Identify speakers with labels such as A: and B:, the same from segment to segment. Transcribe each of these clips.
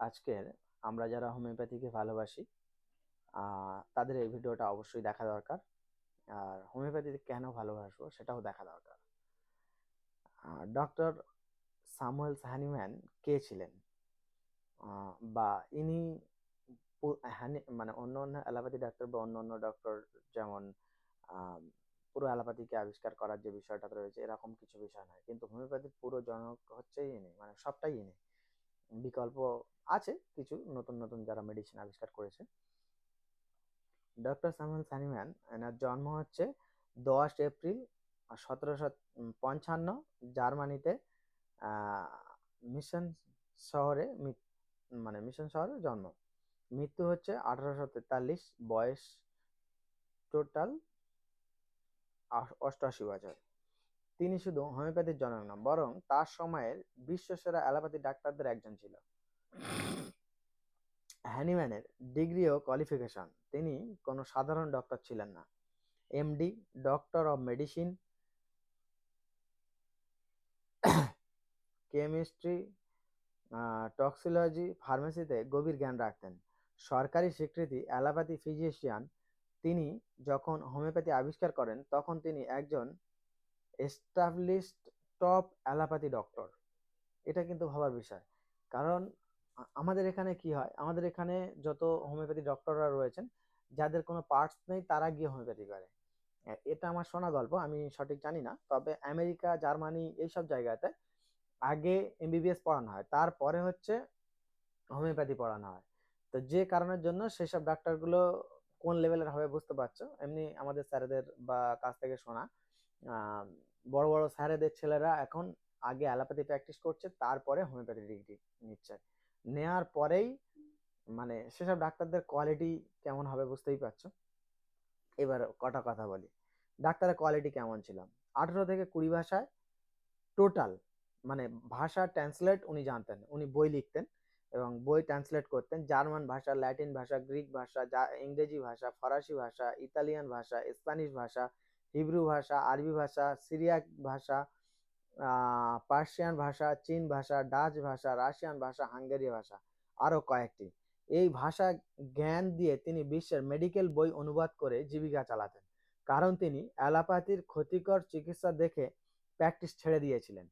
A: আজকের আমরা যারা হোমিওপ্যাথিকে ভালোবাসি তাদের এই ভিডিওটা অবশ্যই দেখা দরকার। আর হোমিওপ্যাথি কেন ভালোবাসবো সেটাও দেখা দরকার। ডক্টর স্যামুয়েল হ্যানিম্যান কে ছিলেন? বা ইনি মানে অন্য অন্য অ্যালোপ্যাথি ডাক্তার বা অন্য অন্য ডক্টর যেমন আহ, পুরো অ্যালোপ্যাথিকে আবিষ্কার করার যে বিষয়টা রয়েছে এরকম কিছু বিষয় নয়, কিন্তু হোমিওপ্যাথির পুরো জনক হচ্ছে ইনি, মানে সবটাই ইনি। বিকল্প আছে কিছু নতুন নতুন যারা মেডিসিন আবিষ্কার করেছে। ডক্টর স্যামুয়েল হ্যানিম্যান, এনার জন্ম হচ্ছে 10 এপ্রিল 1755 জার্মানিতে, আহ, মিশন শহরে মানে মিশন শহরে জন্ম। মৃত্যু হচ্ছে 1843, বয়স টোটাল 88 বছর। তিনি শুধু হোমিওপ্যাথির জনক নন, বরং তার সময়ের বিশ্বসেরা অ্যালোপ্যাথি ডাক্তারদের একজন ছিল। হ্যানিম্যানের ডিগ্রি ও কোয়ালিফিকেশন: তিনি কোনো সাধারণ ডক্টর ছিলেন না। MD, doctor of medicine, chemistry, toxicology, ফার্মেসিতে গভীর জ্ঞান রাখতেন। সরকারি স্বীকৃতি অ্যালোপ্যাথি ফিজিশিয়ান। তিনি যখন হোমিওপ্যাথি আবিষ্কার করেন তখন তিনি একজন এস্টাবলিশড টপ অ্যালোপ্যাথি ডক্টর। এটা কিন্তু ভাবার বিষয়, কারণ আমাদের এখানে কি হয়, আমাদের এখানে যত হোমিওপ্যাথি ডক্টররা রয়েছেন যাদের কোনো পার্টস নেই তারা গিয়ে হোমিওপ্যাথি করে। এটা আমার শোনা গল্প, আমি সঠিক জানি না, তবে আমেরিকা, জার্মানি এইসব জায়গাতে আগে এমবিবিএস পড়ানো হয়, তারপরে হচ্ছে হোমিওপ্যাথি পড়ানো হয়। তো যে কারণের জন্য সেসব ডাক্তারগুলো কোন লেভেলের হবে বুঝতে পারছো। এমনি আমাদের স্যারেদের বা কাছ থেকে শোনা, আহ, বড় বড় স্যারেদের ছেলেরা এখন আগে অ্যালোপ্যাথি প্র্যাকটিস করছে, তারপরে হোমিওপ্যাথি ডিগ্রি নিচ্ছে। নেয়ার পরেই মানে সেসব ডাক্তারদের কোয়ালিটি কেমন হবে বুঝতেই পারছো। এবার কটা কথা বলি, ডাক্তারের কোয়ালিটি কেমন ছিল। 18 থেকে 20 ভাষায় টোটাল, মানে ভাষা ট্রান্সলেট উনি জানতেন, উনি বই লিখতেন এবং বই ট্রান্সলেট করতেন। জার্মান ভাষা, ল্যাটিন ভাষা, গ্রিক ভাষা, ইংরেজি ভাষা, ফরাসি ভাষা, ইতালিয়ান ভাষা, স্প্যানিশ ভাষা, হিব্রু ভাষা, আরবি ভাষা, সিরিয়াক ভাষা, পার্সিয়ান ভাষা, চীন ভাষা, ডাচ ভাষা, রাশিয়ান ভাষা, হাঙ্গেরি ভাষা, আরো কয়েকটি। এই ভাষা জ্ঞান দিয়ে তিনি বিশ্বের মেডিকেল বই অনুবাদ করে জীবিকা চালাতেন, কারণ তিনি অ্যালোপ্যাথির ক্ষতিকর চিকিৎসা দেখে প্র্যাকটিস ছেড়ে দিয়েছিলেন।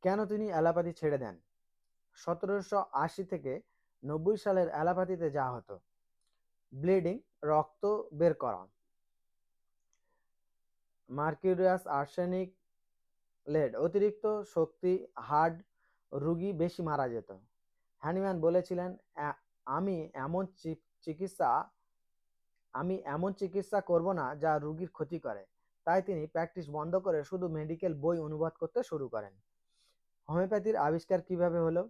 A: কেন তিনি অ্যালোপ্যাথি ছেড়ে দেন? 1780 থেকে 90 সালের অ্যালোপ্যাথিতে যা হতো: ব্লিডিং, রক্ত বের করা, মার্কিউরিয়াস, আর্সেনিক, লেড, অতিরিক্ত শক্তি, হার্ড, রুগী বেশি মারা যেত। হ্যানিম্যান বলেছিলেন, আমি এমন চিকিৎসা আমি এমন চিকিৎসা করব না যা রুগীর ক্ষতি করে। তাই তিনি প্র্যাকটিস বন্ধ করে শুধু মেডিকেল বই অনুবাদ করতে শুরু করেন। হোমিওপ্যাথির আবিষ্কার কিভাবে হলো?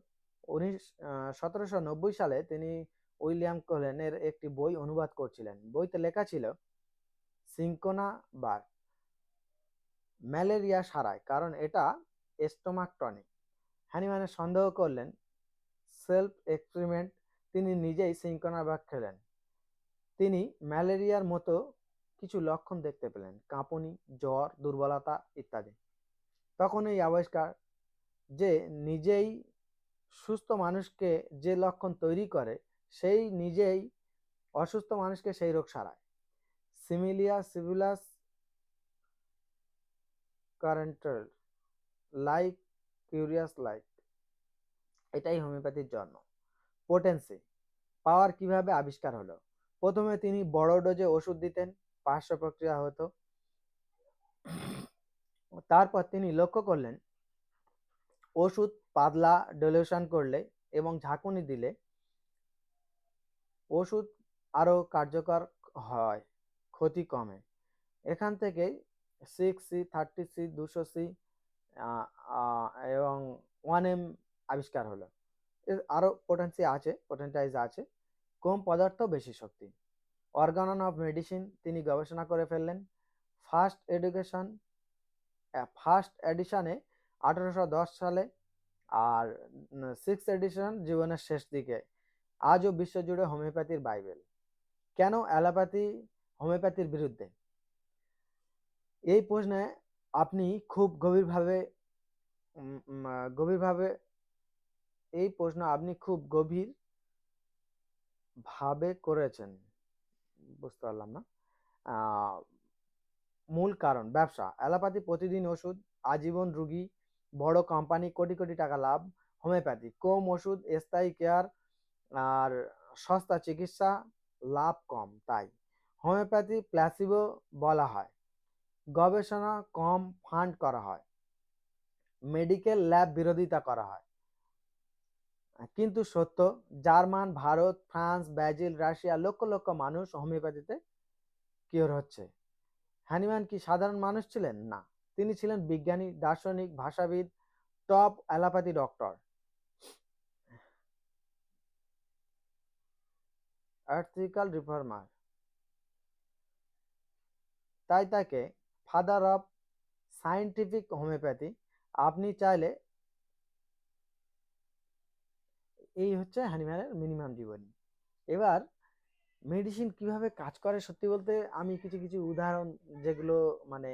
A: 1790 সালে তিনি উইলিয়াম কোলেনের একটি বই অনুবাদ করছিলেন। বইতে লেখা ছিল, সিঙ্কোনা বার ম্যালেরিয়া সারায়, কারণ এটা স্টোমাক টনিক। হ্যানিম্যান সন্দেহ করলেন, সেলফ এক্সপেরিমেন্ট, তিনি নিজেই সিঙ্কোনা বার খেলেন। তিনি ম্যালেরিয়ার মতো কিছু লক্ষণ দেখতে পেলেন: কাঁপুনি, জ্বর, দুর্বলতা ইত্যাদি। তখন এই আবিষ্কার, যে নিজেই সুস্থ মানুষকে যে লক্ষণ তৈরি করে, সেই নিজেই অসুস্থ মানুষকে সেই রোগ সারায়। সিমিলিয়া সিভিলাস কারেন্টাল, লাইক কিউরিয়াস লাইক, এটাই হোমিওপ্যাথির জন্ম। পোটেন্সি, পাওয়ার কিভাবে আবিষ্কার হলো? প্রথমে তিনি বড় ডোজে ওষুধ দিতেন, পার্শ্ব প্রক্রিয়া হতো। তারপর তিনি লক্ষ্য করলেন, ওষুধ পাতলা ডিলিউশন করলে এবং ঝাঁকুনি দিলে ওষুধ আরো কার্যকর হয়, ক্ষতি কমে। এখান থেকেই 6C, 30C, 200C এবং 1M আবিষ্কার হলো। আরো পোটেন্টাইজ আছে, কম পদার্থ বেশি শক্তি। অর্গানন অফ মেডিসিন তিনি গবেষণা করে ফেললেন। ফার্স্ট এডুকেশন ফার্স্ট এডিশনে 1810 সালে, আর সিক্স এডিশন জীবনের শেষ দিকে। আজও বিশ্বজুড়ে হোমিওপ্যাথির বাইবেল। কেন অ্যালোপ্যাথি হোমিওপ্যাথির বিরুদ্ধে? এই প্রশ্নে আপনি খুব গভীরভাবে এই প্রশ্ন আপনি খুব গভীর ভাবে করেছেন। বুঝতে পারলাম না। আহ, মূল কারণ ব্যবসা, অ্যালোপ্যাথি প্রতিদিন ওষুধ, আজীবন রুগী, বড় কোম্পানি, কোটি কোটি টাকা লাভ। হোমিওপ্যাথি কম ওষুধ, স্থায়ী কেয়ার, আর সস্তা চিকিৎসা, লাভ কম। তাই হোমিওপ্যাথি প্ল্যাসিবো বলা হয়। গবেষণা কম ফান্ড করা হয়, মেডিকেল ল্যাব বিরোধিতা করা হয়। কিন্তু সত্য, German, Bharat, France, Brazil, Russia lakh lakh মানুষ হোমিওপ্যাথিতে কিওর হচ্ছে। হ্যানিম্যান কি সাধারণ মানুষ ছিলেন? না, তিনি ছিলেন বিজ্ঞানী, দার্শনিক, ভাষাবিদ, টপ অ্যালোপ্যাথি ডক্টর, আর্থিক্যাল রিফর্মার। তাই তাকে ফাদার অফ সায়েন্টিফিক হোমিওপ্যাথি। আপনি চাইলে এই হচ্ছে হ্যানিম্যানের মিনিমাম জীবনী। এবার মেডিসিন কিভাবে কাজ করে, সত্যি বলতে আমি কিছু কিছু উদাহরণ, যেগুলো মানে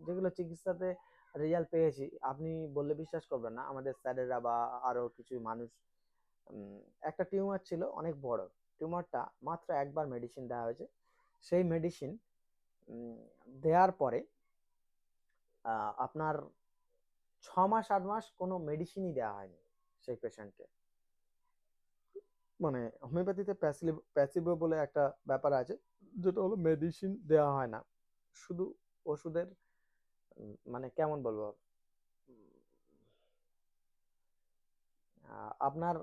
A: যেগুলো চিকিৎসাতে রেজাল্ট পেয়েছি, আপনি বললে বিশ্বাস করবেন না। আমাদের স্যারেরা বা আরো কিছু মানুষ, উম, একটা টিউমার ছিল অনেক বড়। টিউমারটা মাত্র একবার মেডিসিন দেওয়া হয়েছে। সেই মেডিসিন দেওয়ার পরে আপনার 6 মাস 8 মাস কোনো মেডিসিনই দেওয়া হয়নি সেই পেশেন্টকে। মানে হোমিওপ্যাথিতে প্যাসিভো বলে একটা ব্যাপার আছে, যেটা হলো মেডিসিন দেওয়া হয় না, শুধু ওষুধের মানে কেমন বলবো, আপনার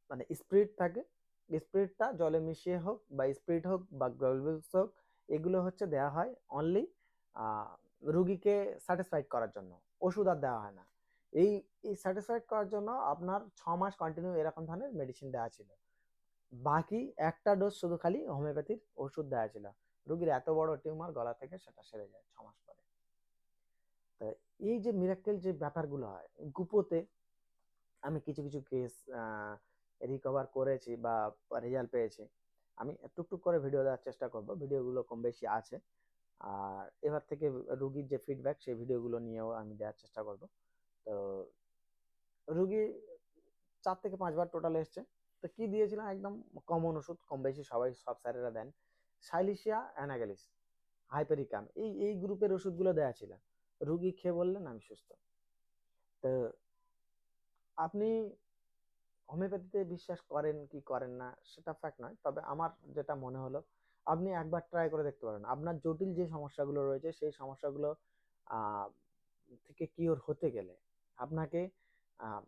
A: মানে স্পিরিট থাকে, স্পিরিটটা জলে মিশিয়ে হোক বা স্পিরিট হোক বা গ্লোবুলস হোক, এগুলো হচ্ছে দেওয়া হয় অনলি রুগীকে স্যাটিসফাইড করার জন্য। ওষুধ আর দেওয়া হয় না। এই এই স্যাটিসফাইড করার জন্য আপনার 6 মাস কন্টিনিউ এরকম ধরনের মেডিসিন দেওয়া ছিল। বাকি একটা ডোজ শুধু খালি হোমিওপ্যাথির ওষুধ দেওয়া ছিল। রুগীর এত বড় টিউমার গলা থেকে সেটা সেরে যায় 6 মাস পরে। তো এই যে মিরাক্কেল যে ব্যাপারগুলো হয় গুপোতে, আমি কিছু কিছু কেস রিকভার করেছি বা রেজাল্ট পেয়েছি। আমি টুকটুক করে ভিডিও দেওয়ার চেষ্টা করব, ভিডিওগুলো কম বেশি আছে। আর এবার থেকে রুগীর যে ফিডব্যাক সেই ভিডিওগুলো নিয়েও আমি দেওয়ার চেষ্টা করব। তো রুগী 4 থেকে 5 বার টোটাল এসছে। তো কি দিয়েছিলাম, একদম কমন ওষুধ, কম বেশি সবাই সব স্যারেরা দেন। সাইলিশিয়া, অ্যানাগালিস, হাইপেরিকাম, এই এই গ্রুপের ওষুধগুলো দেওয়া ছিল। রুগী খেয়ে বললেন আমি সুস্থ। তো আপনি হোমিওপ্যাথিতে বিশ্বাস করেন কি করেন না সেটা ফ্যাক্ট নয়, তবে আমার যেটা মনে হলো, আপনি একবার ট্রাই করে দেখতে পারেন। আপনার জটিল যে সমস্যাগুলো রয়েছে সেই সমস্যাগুলো আহ, থেকে কিওর হতে গেলে আপনাকে আহ,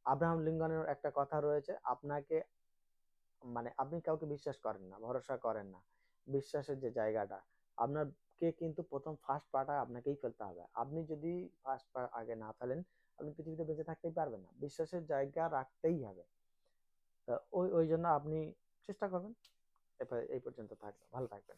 A: আব্রাহাম লিঙ্কনের একটা কথা রয়েছে, আপনাকে মানে আপনি কাউকে বিশ্বাস করেন না, ভরসা করেন না, বিশ্বাসের যে জায়গাটা আপনাকে কিন্তু প্রথম ফার্স্ট পাটা আপনাকেই ফেলতে হবে। আপনি যদি ফার্স্ট পা আগে না ফেলেন, আপনি পৃথিবীতে বেঁচে থাকতেই পারবেন না। বিশ্বাসের জায়গা রাখতেই হবে। ওই ওই জন্য আপনি চেষ্টা করবেন। এবার এই পর্যন্ত থাকবে, ভালো থাকবেন।